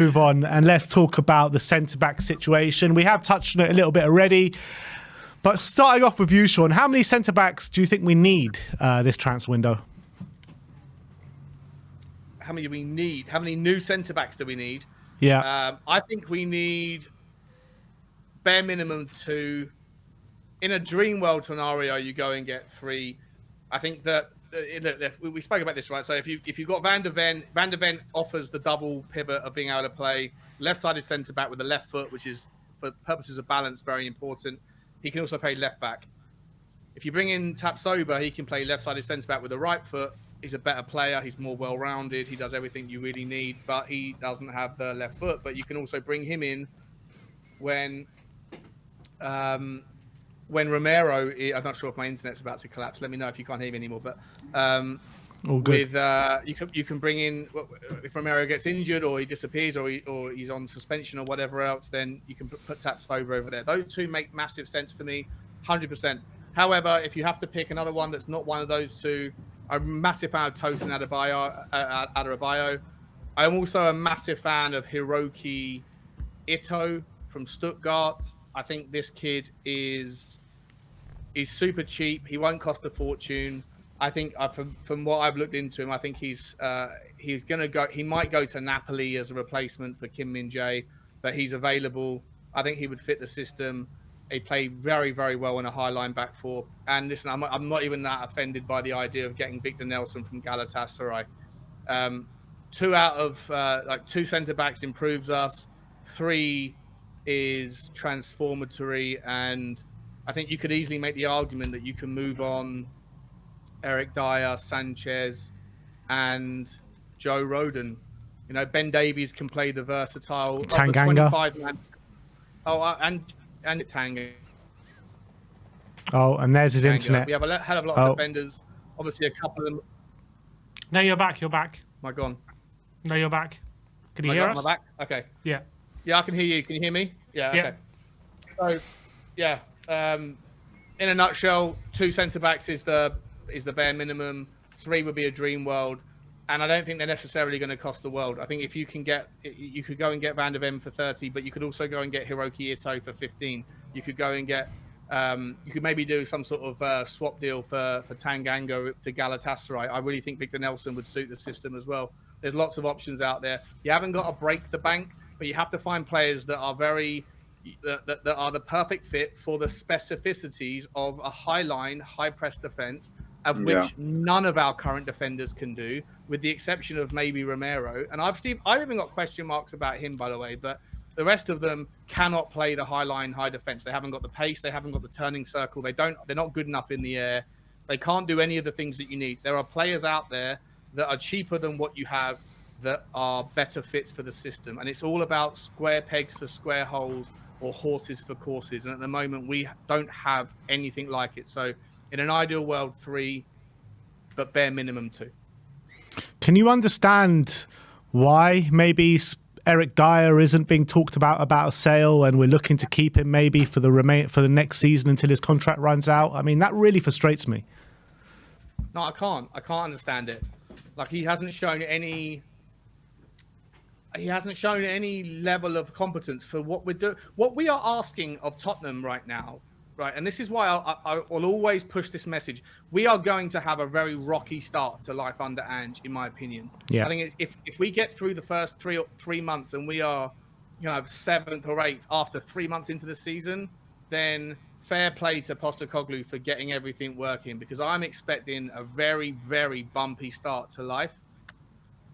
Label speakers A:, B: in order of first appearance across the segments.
A: move on and let's talk about the centre-back situation. We have touched on it a little bit already, but starting off with you, Sean, how many centre-backs do you think we need this transfer window?
B: How many do we need? How many new centre-backs do we need?
A: Yeah.
B: I think we need bare minimum 2. In a dream world scenario, you go and get 3. I think that we spoke about this, right? So if you've got Van der Ven offers the double pivot of being able to play left-sided centre-back with the left foot, which is, for purposes of balance, very important. He can also play left-back. If you bring in Tapsoba, he can play left-sided centre-back with the right foot. He's a better player. He's more well-rounded. He does everything you really need, but he doesn't have the left foot. But you can also bring him in when Romero, I'm not sure if my internet's about to collapse. Let me know if you can't hear me anymore. But
A: all good.
B: With you can bring in, if Romero gets injured or he disappears or he's on suspension or whatever else, then you can put Tapsoba over there. Those two make massive sense to me, 100%. However, if you have to pick another one that's not one of those two, I'm a massive fan of Tosin Adarabioyo. I'm also a massive fan of Hiroki Ito from Stuttgart. I think this kid is super cheap. He won't cost a fortune. I think from what I've looked into him, I think he's gonna go. He might go to Napoli as a replacement for Kim Min-jae, but he's available. I think he would fit the system. He played very, very well in a high line back four. And listen, I'm not even that offended by the idea of getting Victor Nelson from Galatasaray. 2 out of 2 centre backs improves us. 3 is transformatory, and I think you could easily make the argument that you can move on Eric Dier, Sanchez, and Joe Rodon. You know, Ben Davies can play the versatile
A: Tanganga.
B: 25-man. And Tanga.
A: Oh, and there's his internet.
B: We have a hell of a lot of defenders. Obviously, a couple of them.
C: No, you're back. You're back.
B: Am I gone?
C: No, you're back. Can you hear us?
B: Am I back? Okay.
C: Yeah.
B: Yeah, I can hear you. Can you hear me? Yeah. Okay. So, yeah. In a nutshell, 2 centre backs is the bare minimum. 3 would be a dream world, and I don't think they're necessarily going to cost the world. I think if you could go and get Van der Ven for 30, but you could also go and get Hiroki Ito for 15. You could go and get, you could maybe do some sort of swap deal for Tanganga to Galatasaray. I really think Victor Nelson would suit the system as well. There's lots of options out there. You haven't got to break the bank, but you have to find players that are that are the perfect fit for the specificities of a high line, high press defense, of which none of our current defenders can do, with the exception of maybe Romero. And I've even got question marks about him, by the way, but the rest of them cannot play the high line, high defense. They haven't got the pace. They haven't got the turning circle. They're not good enough in the air. They can't do any of the things that you need. There are players out there that are cheaper than what you have that are better fits for the system. And it's all about square pegs for square holes or horses for courses. And at the moment, we don't have anything like it. So in an ideal world, 3, but bare minimum 2.
A: Can you understand why maybe Eric Dier isn't being talked about a sale, and we're looking to keep him maybe for the next season until his contract runs out? I mean, that really frustrates me.
B: No, I can't understand it. Like, he hasn't shown any level of competence for what we're doing. What we are asking of Tottenham right now, right? And this is why I will always push this message. We are going to have a very rocky start to life under Ange, in my opinion.
A: Yeah.
B: I think if we get through the first three months and we are, 7th or 8th after 3 months into the season, then fair play to Postecoglou for getting everything working, because I'm expecting a very, very bumpy start to life.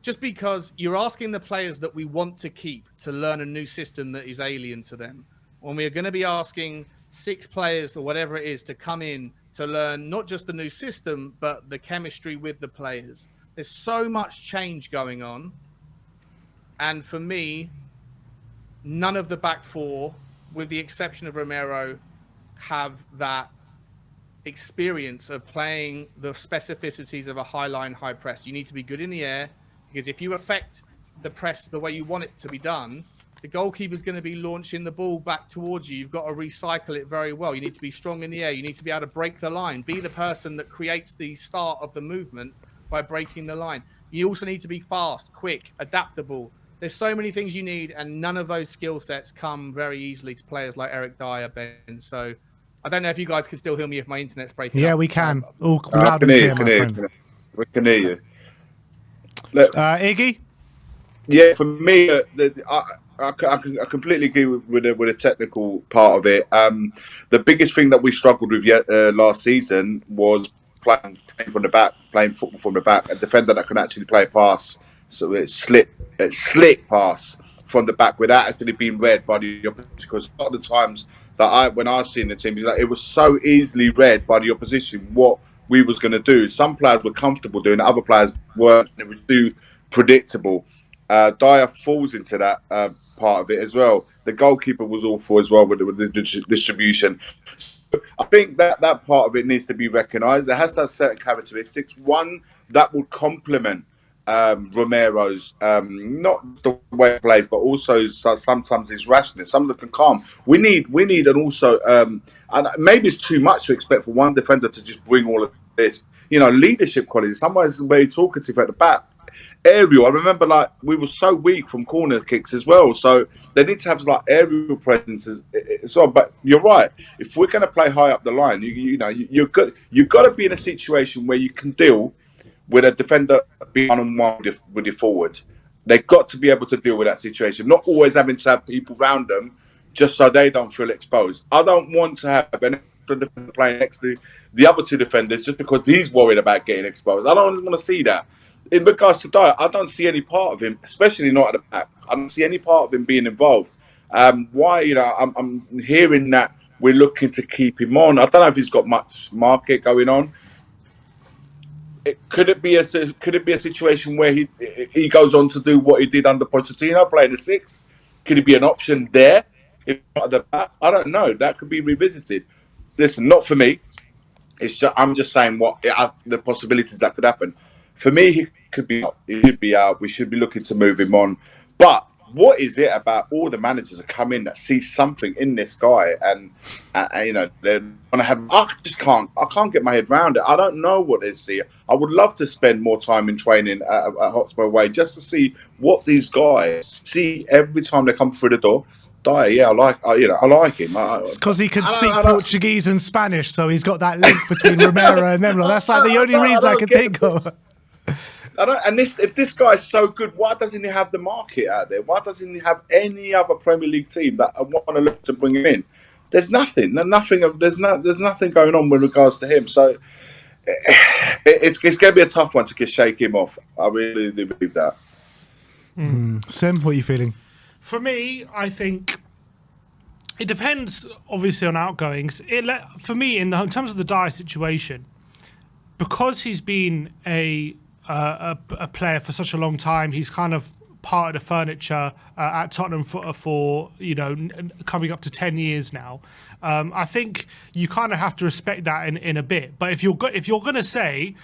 B: Just because you're asking the players that we want to keep to learn a new system that is alien to them, when we are going to be asking 6 players or whatever it is to come in to learn not just the new system, but the chemistry with the players. There's so much change going on. And for me, none of the back 4, with the exception of Romero, have that experience of playing the specificities of a high line, high press. You need to be good in the air, because if you affect the press the way you want it to be done, the goalkeeper's going to be launching the ball back towards you. You've got to recycle it very well. You need to be strong in the air. You need to be able to break the line. Be the person that creates the start of the movement by breaking the line. You also need to be fast, quick, adaptable. There's so many things you need, and none of those skill sets come very easily to players like Eric Dier, Ben. So I don't know if you guys can still hear me if my internet's breaking up.
A: Yeah, we can. All
D: I
A: loud
D: can
A: and
D: hear
A: clear, my friend.
D: We can hear you. Look,
A: Iggy?
D: yeah, for me, I completely agree with the technical part of it. The biggest thing that we struggled with last season was playing from the back, playing football from the back, a defender that can actually play a pass, so it's slick pass from the back without actually being read by the opposition. Because a lot of the times when I've seen the team, it was so easily read by the opposition what we was going to do. Some players were comfortable doing it, other players weren't. It was too predictable. Dier falls into that part of it as well. The goalkeeper was awful as well with the distribution. So I think that part of it needs to be recognised. It has to have certain characteristics. One that would complement Romero's, not the way he plays, but also sometimes his rashness. Some of them can calm. We need, and also, and maybe it's too much to expect for one defender to just bring all of this. Leadership qualities. Somebody's very talkative at the back. Aerial. I remember, we were so weak from corner kicks as well. So they need to have aerial presence as well. But you're right. If we're going to play high up the line, you've got to be in a situation where you can deal with a defender being one-on-one with your forward. They've got to be able to deal with that situation. Not always having to have people around them just so they don't feel exposed. I don't want to have an extra defender playing next to the other two defenders just because he's worried about getting exposed. I don't want to see that. In regards to Dier, I don't see any part of him, especially not at the back. I don't see any part of him being involved. Why? I'm hearing that we're looking to keep him on. I don't know if he's got much market going on. Could it be a situation where he goes on to do what he did under Pochettino, playing the six? Could it be an option there? If not at the back, I don't know. That could be revisited. Listen, not for me. I'm just saying the possibilities that could happen. For me, he could be out. He should be out. We should be looking to move him on. But what is it about all the managers that come in that see something in this guy and they want to have? I can't get my head around it. I don't know what they see. I would love to spend more time in training at Hotspur Way just to see what these guys see every time they come through the door. Dier, yeah, I like him.
A: It's because he can speak Portuguese and Spanish, so he's got that link between Romero and them. That's the only reason I can think of.
D: If this guy's so good, why doesn't he have the market out there? Why doesn't he have any other Premier League team that want to look to bring him in? There's nothing. There's nothing going on with regards to him. So it's going to be a tough one to shake him off. I really do believe that.
A: Sim, what are you feeling?
C: For me, I think it depends, obviously, on outgoings. For me, in terms of the Dier situation, because he's been a player for such a long time, he's kind of part of the furniture at Tottenham for coming up to 10 years now. I think you kind of have to respect that in a bit. But if you're going to say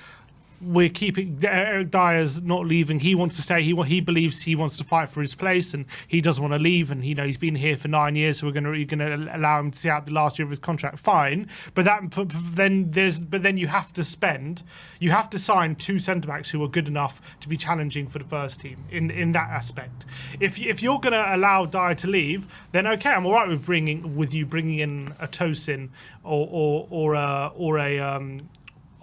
C: we're keeping Eric Dier's not leaving, he wants to stay. He believes he wants to fight for his place, and he doesn't want to leave. And he's been here for 9 years, so we're going to allow him to see out the last year of his contract. Fine, but then you have to sign two centre backs who are good enough to be challenging for the first team in that aspect. If you're going to allow Dier to leave, then okay, I'm all right with bringing in a Tosin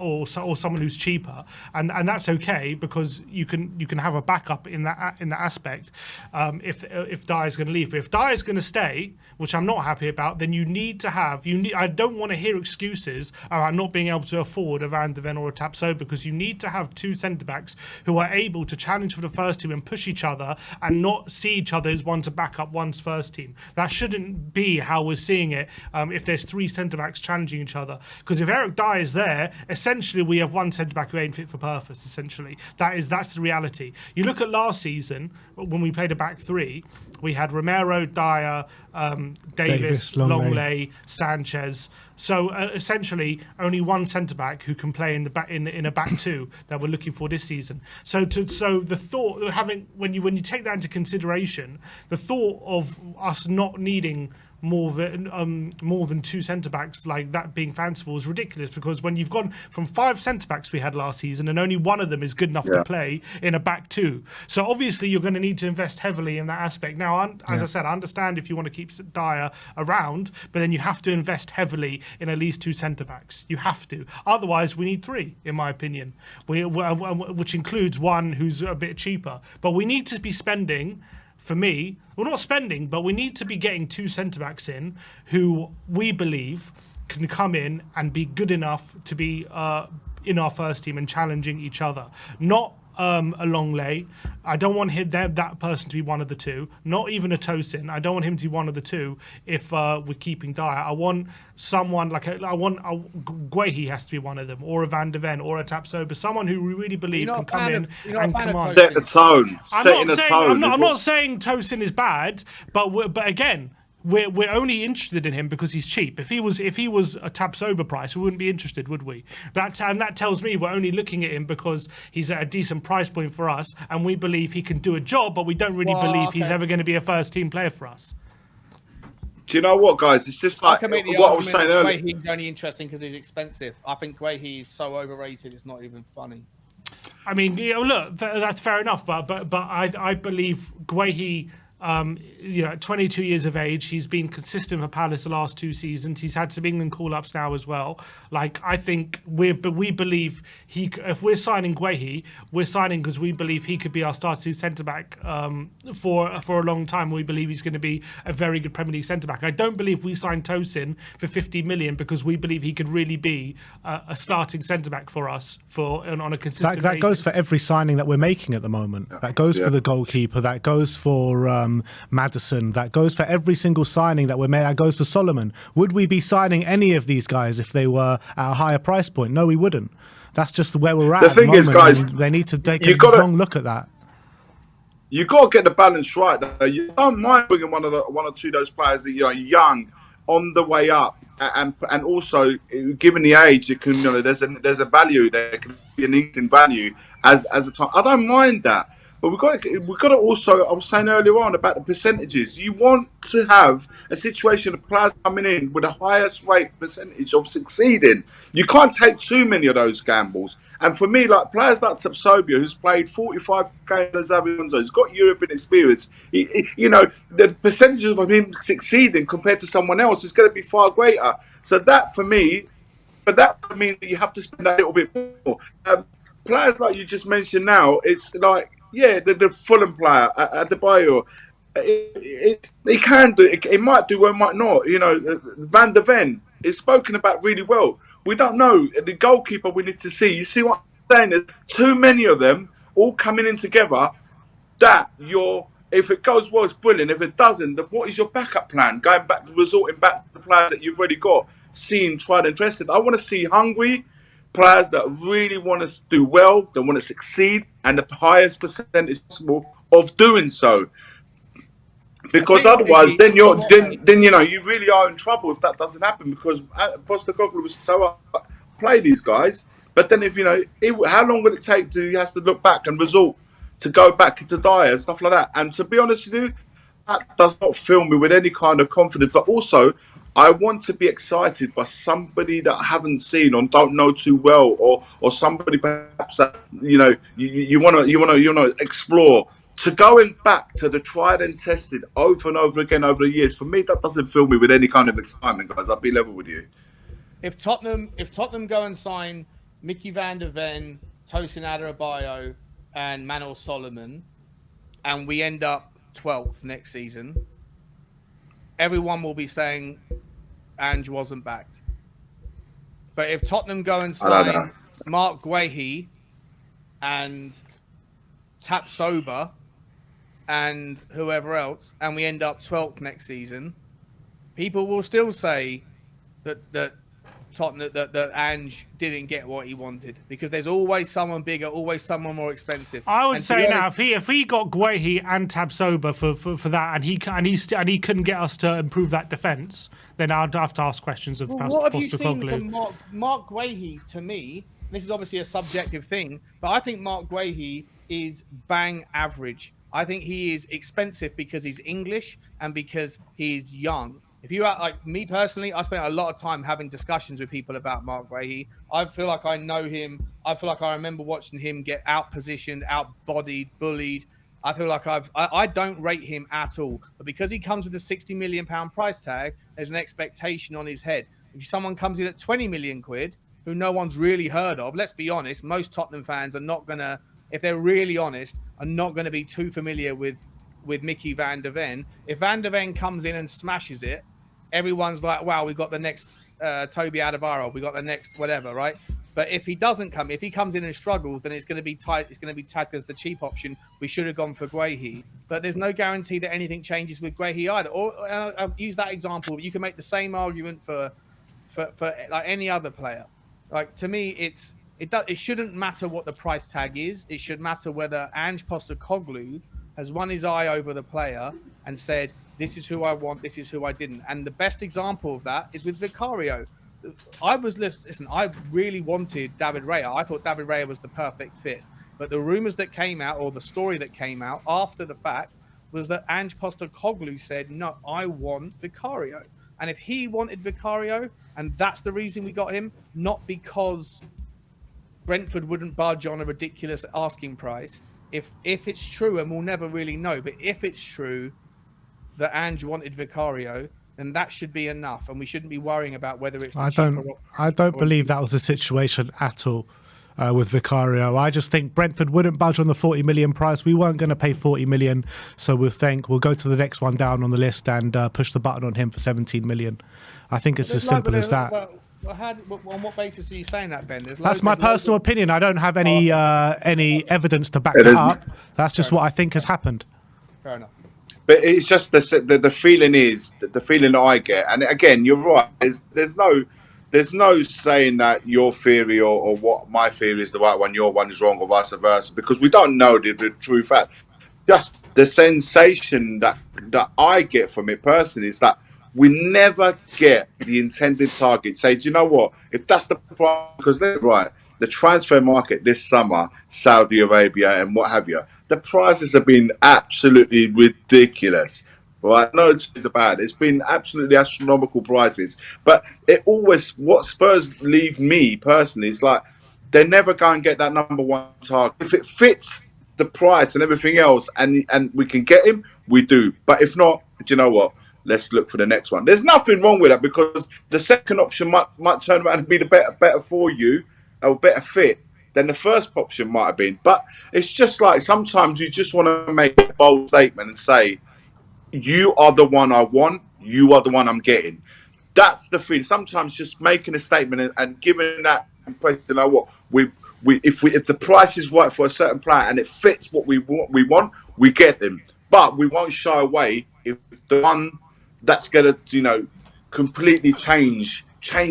C: or someone who's cheaper, and that's okay because you can have a backup in that aspect if Dier's going to leave. But if Dier's going to stay, which I'm not happy about, then I don't want to hear excuses about not being able to afford a Van de Ven or a Tapsoba, because you need to have two centre backs who are able to challenge for the first team and push each other and not see each other as one to back up one's first team. That shouldn't be how we're seeing it if there's three centre backs challenging each other. Because if Eric Dier is there, essentially we have one centre back who ain't fit for purpose. Essentially, that's the reality. You look at last season when we played a back three, we had Romero, Dier, Davis, Longley, Sanchez. So essentially, only one centre back who can play in the back in a back two that we're looking for this season. So the thought when you take that into consideration, the thought of us not needing more than two centre backs like that being fanciful is ridiculous, because when you've gone from 5 centre backs we had last season and only one of them is good enough to play in a back two, so obviously you're going to need to invest heavily in that aspect. Now, as I said, I understand if you want to keep Dier around, but then you have to invest heavily in at least 2 centre backs. You have to, otherwise we need 3, in my opinion, which includes one who's a bit cheaper. But we need to be spending. For me, we're not spending, but we need to be getting 2 centre-backs in who we believe can come in and be good enough to be in our first team and challenging each other. Not a long lay. I don't want that person to be one of the 2. Not even a Tosin. I don't want him to be one of the 2 if we're keeping Dier. I want someone like Guehi has to be one of them, or a Van de Ven, or a Tapsoba. Someone who we really believe can come in and command.
D: Set the tone.
C: I'm not saying Tosin is bad, but again, we're only interested in him because he's cheap. If he was a Tapsoba price, we wouldn't be interested, would we? And that tells me we're only looking at him because he's at a decent price point for us, and we believe he can do a job, but we don't really believe he's ever going to be a first team player for us.
D: Do you know what, guys? It's just like what I was saying earlier.
B: Guehi's only interesting because he's expensive. I think Guehi is so overrated; it's not even funny.
C: I mean, look, that's fair enough, but I believe Guehi. 22 years of age, he's been consistent for Palace the last 2 seasons. He's had some England call-ups now as well. Like, I think we believe if we're signing Guehi, we're signing because we believe he could be our starting centre-back for a long time. We believe he's going to be a very good Premier League centre-back. I don't believe we signed Tosin for 50 million because we believe he could really be a starting centre-back for us on a consistent basis.
A: That goes for every signing that we're making at the moment. That goes for the goalkeeper. That goes for Maddison. That goes for every single signing that we're made. That goes for Solomon. Would we be signing any of these guys if they were at a higher price point? No, we wouldn't. That's just where we're at. The thing is, guys, they need to take a long look at that.
D: You got to get the balance right. You don't mind bringing one or two of those players that young, on the way up, and also given the age, it can there's a value there. Can be an instant value as a time. I don't mind that. But we've got to also, I was saying earlier on about the percentages. You want to have a situation of players coming in with the highest rate percentage of succeeding. You can't take too many of those gambles. And for me, like players like Tapsoba, who's played 45 games as Avianzo, he's got European experience. The percentages of him succeeding compared to someone else is going to be far greater. So that for me, that means that you have to spend a little bit more. Players like you just mentioned now, it's like, the Fulham player at the Dier, he can do it. It might do or it might not. Van de Ven is spoken about really well. We don't know the goalkeeper. We need to see. You see what I'm saying? There's too many of them all coming in together. If it goes well, it's brilliant. If it doesn't, then what is your backup plan? Resorting back to the players that you've already got, seen, tried, and tested. I want to see hungry players that really want to do well, that want to succeed, and the highest percentage possible of doing so. Because otherwise, then you really are in trouble if that doesn't happen. Because Postecoglou was so play these guys, but then how long would it take he has to look back and resort to go back into Dier and stuff like that? And to be honest with you, that does not fill me with any kind of confidence. But also, I want to be excited by somebody that I haven't seen or don't know too well, or somebody perhaps that you want to explore. To going back to the tried and tested over and over again over the years, for me that doesn't fill me with any kind of excitement, guys. I'll be level with you.
B: If Tottenham go and sign Mickey Van de Ven, Tosin Adarabioyo, and Manuel Solomon, and we end up 12th next season, everyone will be saying Ange wasn't backed. But if Tottenham go and sign Mark Guehi and Tapsoba and whoever else, and we end up 12th next season, people will still say that Tottenham that Ange didn't get what he wanted, because there's always someone bigger, always someone more expensive.
C: I would
B: And to
C: say
B: be
C: now,
B: honest-
C: if he got Guehi and Tabsoba for that, and he couldn't get us to improve that defence, then I'd have to ask questions of
B: Well, what have you seen
C: Postecoglou.
B: from Mark Guehi? To me, this is obviously a subjective thing, but I think Mark Guehi is bang average. I think he is expensive because he's English and because he's young. If you are like me personally, I spent a lot of time having discussions with people about Mark Guehi. I feel like I know him. I feel like I remember watching him get out positioned, out bodied, bullied. I feel like I don't rate him at all. But because he comes with a £60 million price tag, there's an expectation on his head. If someone comes in at 20 million quid, who no one's really heard of, let's be honest, most Tottenham fans are not going to, if they're really honest, are not going to be too familiar with Mickey van der Ven. If Van der Ven comes in and smashes it, everyone's like, wow, we got the next Toby Alderweireld, we got the next whatever, right? But if he doesn't come, if he comes in and struggles, then it's going to be tight. It's going to be tagged as the cheap option. We should have gone for Guehi, but there's no guarantee that anything changes with Guehi either. Or I'll use that example. You can make the same argument for like any other player. Like, to me, it shouldn't matter what the price tag is. It should matter whether Ange Postecoglou has run his eye over the player and said, this is who I want, this is who I didn't. And the best example of that is with Vicario. I really wanted David Raya. I thought David Raya was the perfect fit. But the rumours that came out, or the story that came out after the fact, was that Ange Postecoglou said, no, I want Vicario. And if he wanted Vicario, and that's the reason we got him, not because Brentford wouldn't budge on a ridiculous asking price, if it's true, and we'll never really know, but if it's true that Ange wanted Vicario, then that should be enough, and we shouldn't be worrying about whether it's.
A: I don't believe that was the situation at all with Vicario. I just think Brentford wouldn't budge on the 40 million price. We weren't going to pay 40 million, so we'll go to the next one down on the list and push the button on him for 17 million. I think it's as simple as that.
B: On what basis are you saying that, Ben?
A: That's my personal opinion. I don't have any evidence to back that up. That's just what I think has happened.
B: Fair enough.
D: But it's just the feeling is the feeling that I get, and again, you're right. There's no saying that your theory or what my theory is the right one, your one is wrong, or vice versa, because we don't know the true fact. Just the sensation that I get from it personally is that we never get the intended target. Say, do you know what? If that's the price, because they're right, the transfer market this summer, Saudi Arabia and what have you, the prices have been absolutely ridiculous. Right? No, it's about it. It's been absolutely astronomical prices. But it always, what Spurs leave me personally, is like they never go and get that number one target. If it fits the price and everything else, and we can get him, we do. But if not, do you know what? Let's look for the next one. There's nothing wrong with that, because the second option might turn around and be the better for you, or better fit than the first option might have been. But it's just like sometimes you just want to make a bold statement and say, you are the one I want, you are the one I'm getting. That's the thing. Sometimes just making a statement and giving that impression, you know what, if the price is right for a certain player and it fits what we want, we get them. But we won't shy away if the one that's going to, completely change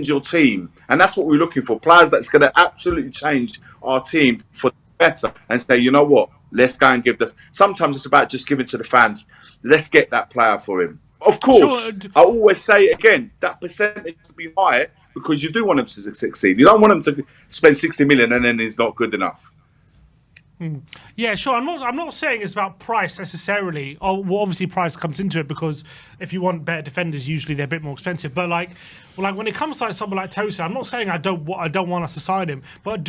D: your team. And that's what we're looking for. Players that's going to absolutely change our team for the better, and say, you know what, let's go and give sometimes it's about just giving to the fans. Let's get that player for him. Of course, sure. I always say again, that percentage to be high, because you do want him to succeed. You don't want him to spend 60 million and then he's not good enough.
C: Yeah, sure. I'm not saying it's about price necessarily. Well, obviously price comes into it, because if you want better defenders, usually they're a bit more expensive. But like when it comes to someone like Tosa, I'm not saying I don't want us to sign him, but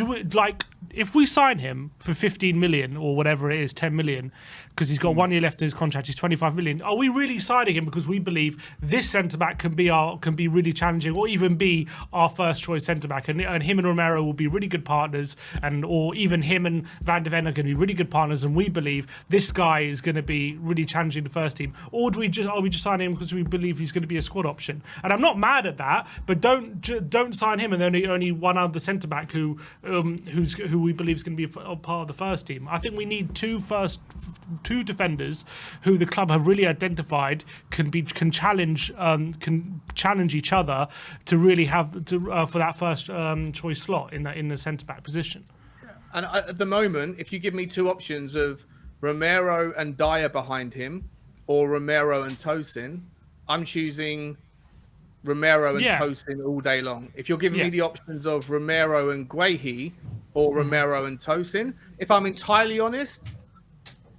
C: if we sign him for 15 million or whatever it is, 10 million, because he's got 1 year left in his contract, he's 25 million. Are we really signing him because we believe this centre back can be really challenging, or even be our first choice centre back, and him and Romero will be really good partners, or even him and Van der Ven are going to be really good partners, and we believe this guy is going to be really challenging the first team? Or are we just signing him because we believe he's going to be a squad option? And I'm not mad at that, but don't sign him and only one other centre back who's who we believe is going to be a part of the first team. I think we need two defenders who the club have really identified can challenge each other to really have for that first choice slot in the centre back position.
B: And at the moment, if you give me two options of Romero and Dier behind him, or Romero and Tosin, I'm choosing Romero and Tosin all day long. If you're giving me the options of Romero and Guehi or Romero and Tosin, if I'm entirely honest,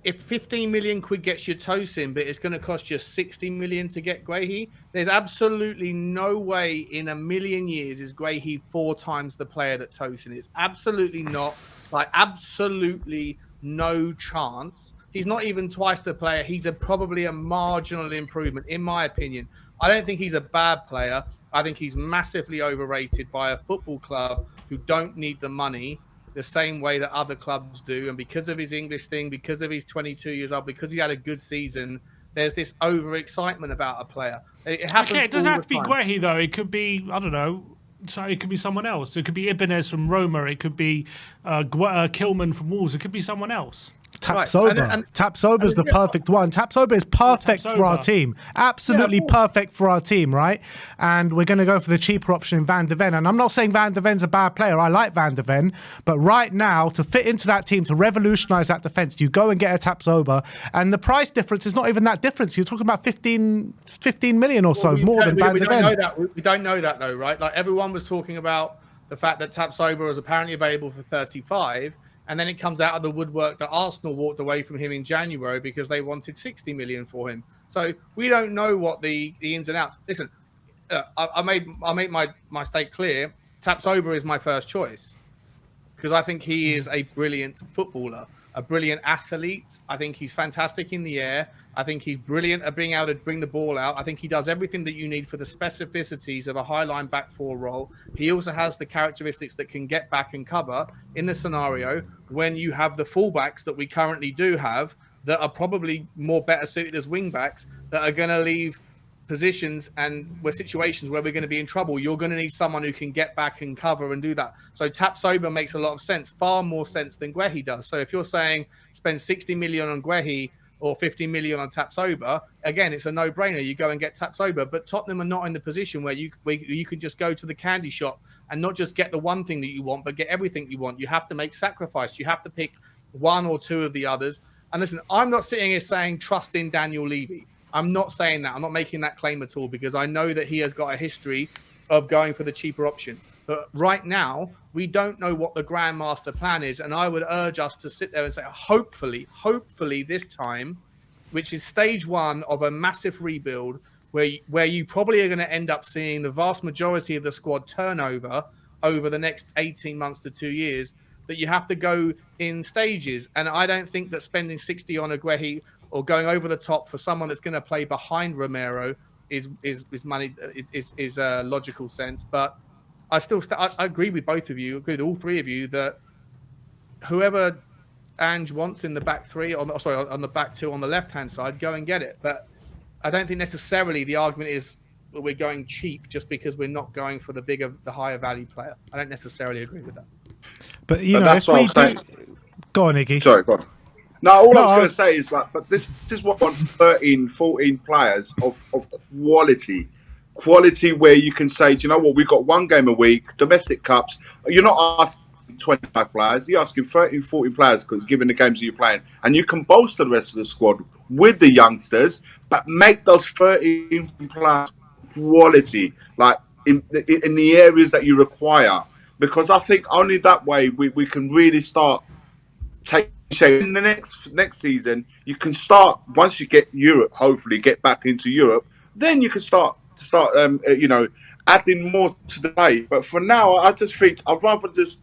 B: if 15 million quid gets you Tosin, but it's going to cost you 60 million to get Guehi, there's absolutely no way in a million years is Guehi 4 times the player that Tosin is. Absolutely not. Like, absolutely no chance. He's not even twice the player. He's probably a marginal improvement, in my opinion. I don't think he's a bad player. I think he's massively overrated by a football club who don't need the money the same way that other clubs do. And because of his English thing, because of his 22 years old, because he had a good season, there's this overexcitement about a player. It happens.
C: Okay, it doesn't have to be Guehi, though. It could be, I don't know, so it could be someone else. It could be Ibanez from Roma. It could be Kilman from Wolves. It could be someone else.
A: Tapsoba. Tapsoba is the perfect one. Tapsoba is perfect for our team. Absolutely perfect for our team, right? And we're going to go for the cheaper option in Van de Ven. And I'm not saying Van de Ven's a bad player. I like Van de Ven. But right now, to fit into that team, to revolutionise that defence, you go and get a Tapsoba. And the price difference is not even that difference. You're talking about 15 million or so more than Van de Ven.
B: We don't know that, though, right? Like, everyone was talking about the fact that Tapsoba was apparently available for 35. And then it comes out of the woodwork that Arsenal walked away from him in January because they wanted 60 million for him. So we don't know what the ins and outs. Listen, I made my stake clear. Tapsoba is my first choice because I think he is a brilliant footballer, a brilliant athlete. I think he's fantastic in the air. I think he's brilliant at being able to bring the ball out. I think he does everything that you need for the specificities of a high-line back four role. He also has the characteristics that can get back and cover in the scenario when you have the fullbacks that we currently do have that are probably more better suited as wing-backs that are going to leave positions and situations where we're going to be in trouble. You're going to need someone who can get back and cover and do that. So Tapsoba makes a lot of sense, far more sense than Guehi does. So if you're saying spend 60 million on Guehi or 50 million on Tapsoba, again, it's a no-brainer. You go and get Tapsoba. But Tottenham are not in the position where you can just go to the candy shop and not just get the one thing that you want, but get everything you want. You have to make sacrifice. You have to pick one or two of the others. And listen, I'm not sitting here saying trust in Daniel Levy. I'm not saying that. I'm not making that claim at all because I know that he has got a history of going for the cheaper option. But right now, we don't know what the Grand Master plan is. And I would urge us to sit there and say, hopefully this time, which is stage one of a massive rebuild, where you probably are going to end up seeing the vast majority of the squad turnover over the next 18 months to 2 years, that you have to go in stages. And I don't think that spending 60 on Guehi or going over the top for someone that's going to play behind Romero is a logical sense. But I still I agree with both of you, agree with all three of you, that whoever Ange wants in the back three, on the back two on the left-hand side, go and get it. But I don't think necessarily the argument is that we're going cheap just because we're not going for the higher value player. I don't necessarily agree with that.
A: But, you know, if we do... Go on, Iggy.
D: Sorry, go on. No, all I was going to say is like, but this is what 13, 14 players of quality where you can say, do you know what, we've got one game a week, domestic cups. You're not asking 25 players, you're asking 13, 14 players given the games that you're playing. And you can bolster the rest of the squad with the youngsters, but make those 13 players quality, like in the areas that you require. Because I think only that way we can really start taking shape. In the next season, you can start, once you get Europe, hopefully get back into Europe, then you can start adding more to the play. But for now, I just think I'd rather just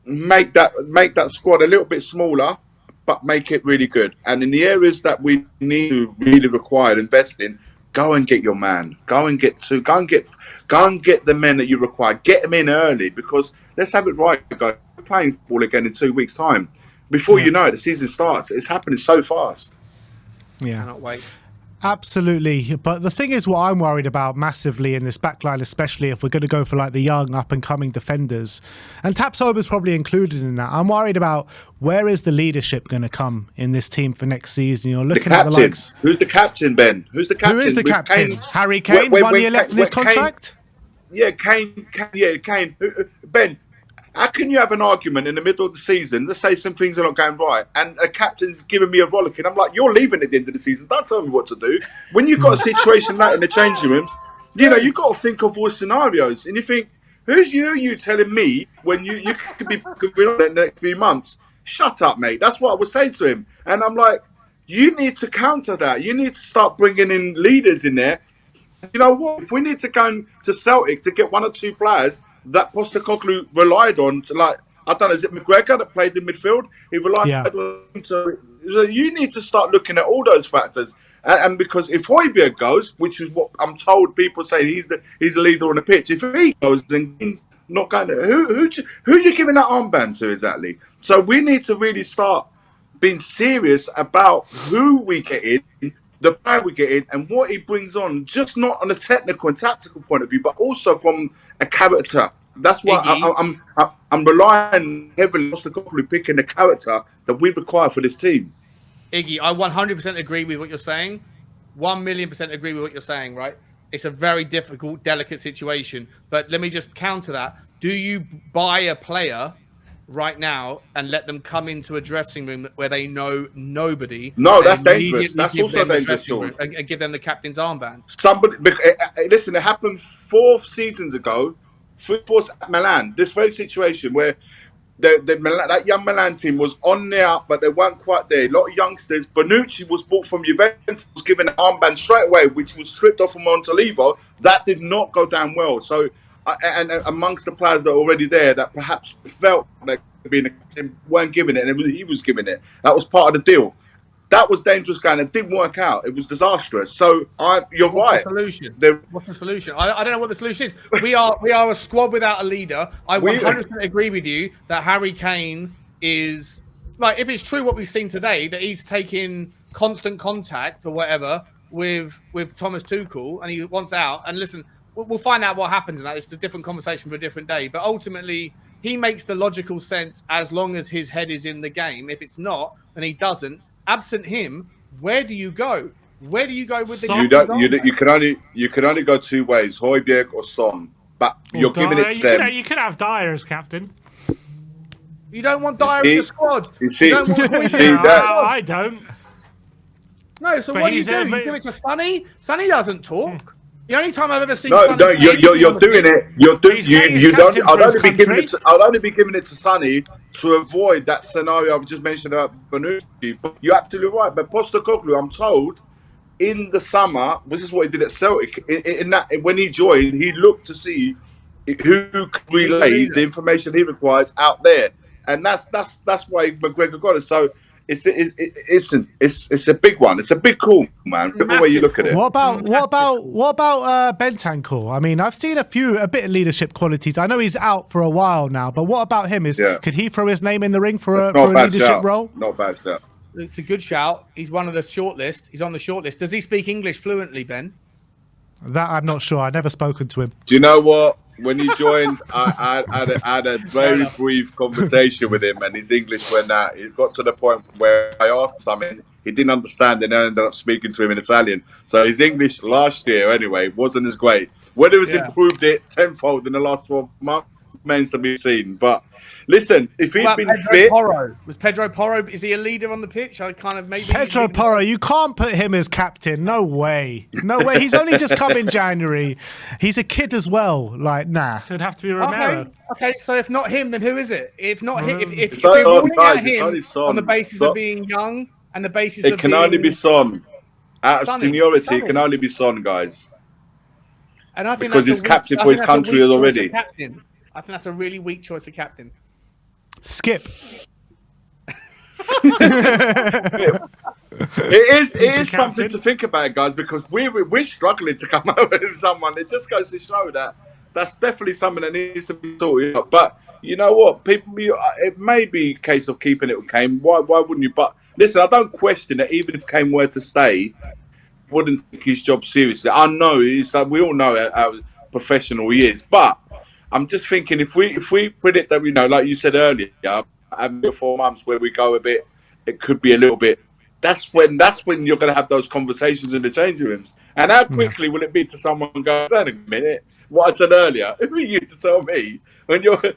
D: make that squad a little bit smaller, but make it really good. And in the areas that we need to really require invest in, go and get your man. Go and get the men that you require. Get them in early, because let's have it right, guys. We're playing football again in 2 weeks' time. Before you know it, the season starts. It's happening so fast.
A: Yeah.
B: Cannot wait.
A: Absolutely. But the thing is, what I'm worried about massively in this backline, especially if we're going to go for like the young up and coming defenders, and Tapsoba's probably included in that. I'm worried about where is the leadership going to come in this team for next season. You're looking at the likes.
D: Who's the captain, Ben? Who's the captain?
A: Who is the captain?
D: Kane?
A: Harry Kane, 1 year left in his contract?
D: Kane. Ben, how can you have an argument in the middle of the season? Let's say some things are not going right, and a captain's giving me a rollicking. I'm like, you're leaving at the end of the season. Don't tell me what to do. When you've got a situation like in the changing rooms, you've got to think of all scenarios. And you think, who's you telling me when you could be in the next few months? Shut up, mate. That's what I would say to him. And I'm like, you need to counter that. You need to start bringing in leaders in there. You know what? If we need to go to Celtic to get 1 or 2 players that Postecoglou relied on to, like, I don't know, is it McGregor that played in midfield? He relied on him. So you need to start looking at all those factors. And because if Højbjerg goes, which is what I'm told, people say he's the leader on the pitch. If he goes, then he's not going to. Who are you giving that armband to exactly? So we need to really start being serious about who we get in, the player we get in, and what he brings on, just not on a technical and tactical point of view, but also from a character. That's why I'm relying heavily on Postecoglou picking the character that we require for this team.
B: Iggy, I 100% agree with what you're saying. 1,000,000% agree with what you're saying, right? It's a very difficult, delicate situation. But let me just counter that. Do you buy a player right now and let them come into a dressing room where they know nobody?
D: No, that's dangerous. That's also dangerous.
B: And give them the captain's armband.
D: Listen, it happened 4 seasons ago. 4 at Milan. This very situation where that young Milan team was on there, up, but they weren't quite there. A lot of youngsters. Bonucci was bought from Juventus, was given an armband straight away, which was stripped off from Montolivo. That did not go down well. So, and amongst the players that are already there, that perhaps felt like being a captain, weren't giving it, and he was giving it. That was part of the deal. That was dangerous going. It didn't work out. It was disastrous. So you're right.
B: What's the solution? I don't know what the solution is. We are a squad without a leader. I 100% agree with you that Harry Kane is, like, if it's true what we've seen today, that he's taking constant contact or whatever with Thomas Tuchel and he wants out. And listen, we'll find out what happens in that. It's a different conversation for a different day. But ultimately, he makes the logical sense as long as his head is in the game. If it's not, then he doesn't. Absent him, where do you go? Where do you go with the?
D: You can only go 2 ways: Højbjerg or Son. But you're giving it to them.
C: You could have Dier as captain.
B: You don't want Dier in the squad.
C: I don't.
B: No, so what do? You give it to Sonny. Sonny doesn't talk. The only time I've ever seen Sonny
D: you're doing it. I'll only be giving it to Sonny to avoid that scenario I've just mentioned about Bonucci. But you're absolutely right. But Postecoglou, I'm told, in the summer, this is what he did at Celtic. In that, when he joined, he looked to see who could relay the information he requires out there, and that's why McGregor got it. So. It's a big one. It's a big call, man. Look the way you look at it.
A: What about Bentancur? I mean, I've seen a bit of leadership qualities. I know he's out for a while now, but what about him? Could he throw his name in the ring for a leadership role?
D: Not bad shout.
B: It's a good shout. He's one of the shortlist. He's on the shortlist. Does he speak English fluently, Ben?
A: That I'm not sure. I've never spoken to him.
D: Do you know what? When he joined, I had a very brief conversation with him, and his English went out. It got to the point where I asked something he didn't understand, and I ended up speaking to him in Italian. So his English last year, anyway, wasn't as great. Whether he's improved it tenfold in the last 12 months remains to be seen. But listen, if he'd been fit,
B: was Pedro Porro? Is he a leader on the pitch? I kind of maybe
A: Pedro Porro. You can't put him as captain. No way. No way. He's only just come in January. He's a kid as well. Like, nah.
C: So it'd have to be Romero.
B: Okay. So if not him, then who is it? If not him, if we're ruling out him on the basis of being young and the basis
D: it can only be Son. Out of seniority, it can only be Son, guys.
B: And I think
D: because he's captain for his country already.
B: I think that's a really weak choice of captain.
A: Skip.
D: It is something to think about, guys, because we're struggling to come up with someone. It just goes to show that that's definitely something that needs to be sorted out. But you know what, people, it may be a case of keeping it with Kane. Why wouldn't you? But listen, I don't question that. Even if Kane were to stay, wouldn't take his job seriously. I know it's like we all know how professional he is, but I'm just thinking if we predict that, like you said earlier, having 4 months where we go a bit, it could be a little bit. That's when you're going to have those conversations in the changing rooms. And how quickly will it be to someone go, "Hang a minute, what I said earlier"? Who are you to tell me when you're going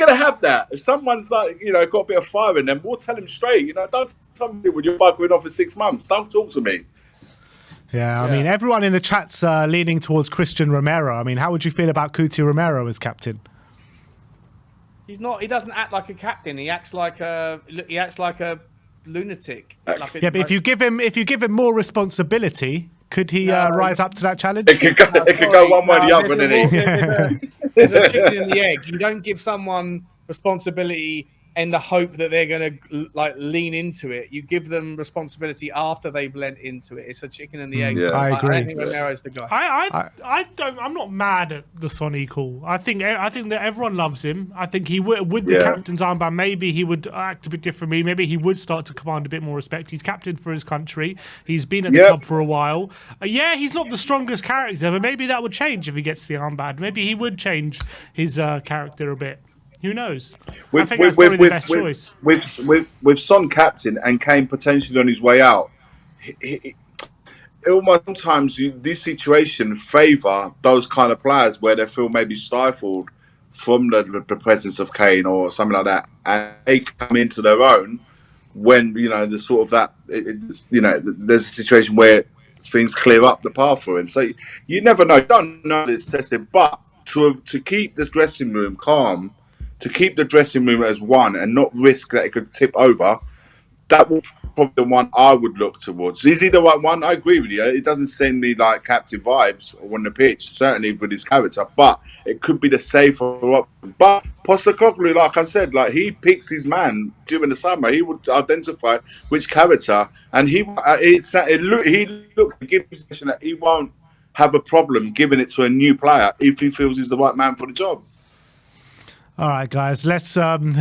D: to have that? If someone's like, got a bit of fire in them, we'll tell them straight. Don't tell me when you're buggering off for 6 months. Don't talk to me.
A: Yeah, I mean, everyone in the chat's leaning towards Christian Romero. I mean, how would you feel about Cuti Romero as captain?
B: He's not. He doesn't act like a captain. He acts like a lunatic.
A: But if you give him more responsibility, could he rise up to that challenge?
D: It could go one way or the other, isn't he?
B: There's a chicken and the egg. You don't give someone responsibility in the hope that they're going to lean into it. You give them responsibility after they've lent into it. It's a chicken and the egg.
A: Yeah. I agree.
B: I think Romero's the guy.
C: I'm not mad at the Sonny call. I think that everyone loves him. I think he would, with the captain's armband, maybe he would act a bit differently. Maybe he would start to command a bit more respect. He's captain for his country. He's been at the club for a while. He's not the strongest character, but maybe that would change if he gets the armband. Maybe he would change his character a bit. Who knows? I think that's probably the best choice.
D: With Son captain and Kane potentially on his way out, almost sometimes this situation favour those kind of players where they feel maybe stifled from the presence of Kane or something like that, and they come into their own when the sort of that there's a situation where things clear up the path for him. So you never know. You don't know this tested, but to keep the dressing room calm. To keep the dressing room as one and not risk that it could tip over, that would probably the one I would look towards. Is he the right one? I agree with you. It doesn't send me like captain vibes on the pitch, certainly with his character, but it could be the safer option. But Postecoglou, like I said, he picks his man during the summer. He would identify which character, and he looked to give the impression that he won't have a problem giving it to a new player if he feels he's the right man for the job.
A: All right, guys, let's